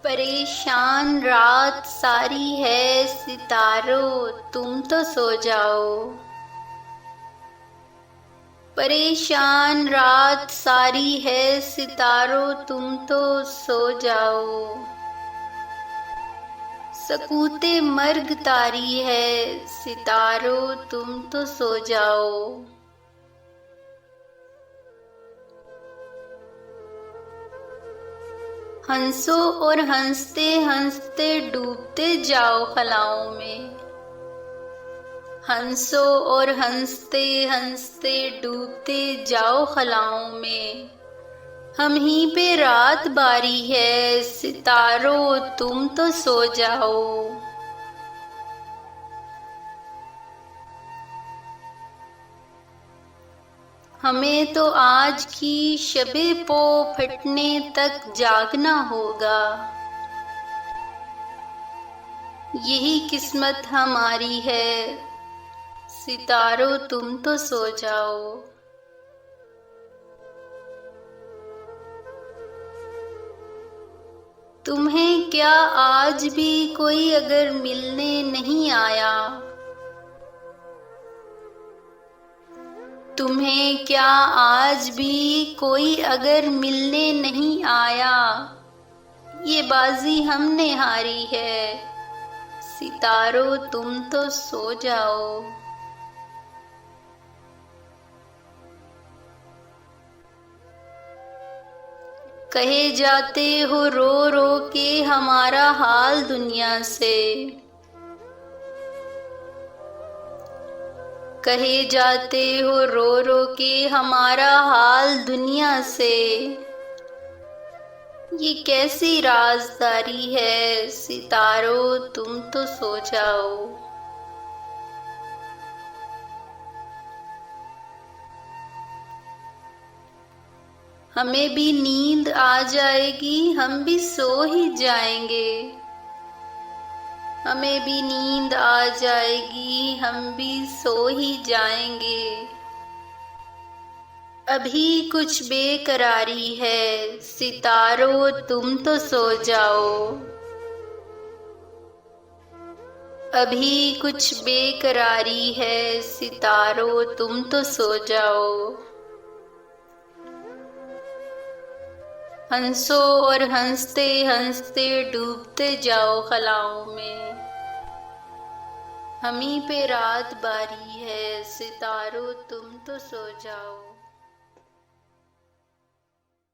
परेशान रात सारी है सितारों, तुम तो सो जाओ। परेशान रात सारी है सितारों, तुम तो सो जाओ। सकूते मर्ग तारी है सितारों, तुम तो सो जाओ। हंसो और हंसते हंसते डूबते जाओ खलाओं में। हंसो और हंसते हंसते डूबते जाओ खलाओं में। हम ही पे रात बारी है सितारों, तुम तो सो जाओ। हमें तो आज की शबे पो फटने तक जागना होगा। यही किस्मत हमारी है सितारों, तुम तो सो जाओ। तुम्हें क्या आज भी कोई अगर मिलने नहीं आया? तुम्हें क्या आज भी कोई अगर मिलने नहीं आया? ये बाजी हमने हारी है सितारों, तुम तो सो जाओ। कहे जाते हो रो रो के हमारा हाल दुनिया से। कहे जाते हो रो रो के हमारा हाल दुनिया से। ये कैसी राजदारी है सितारों, तुम तो सो जाओ। हमें भी नींद आ जाएगी, हम भी सो ही जाएंगे। हमें भी नींद आ जाएगी, हम भी सो ही जाएंगे। अभी कुछ बेकरारी है सितारों, तुम तो सो जाओ। अभी कुछ बेकरारी है सितारों, तुम तो सो जाओ। हंसो और हंसते हंसते डूबते जाओ खलाओं में। हमी पे रात बारी है सितारों, तुम तो सो जाओ।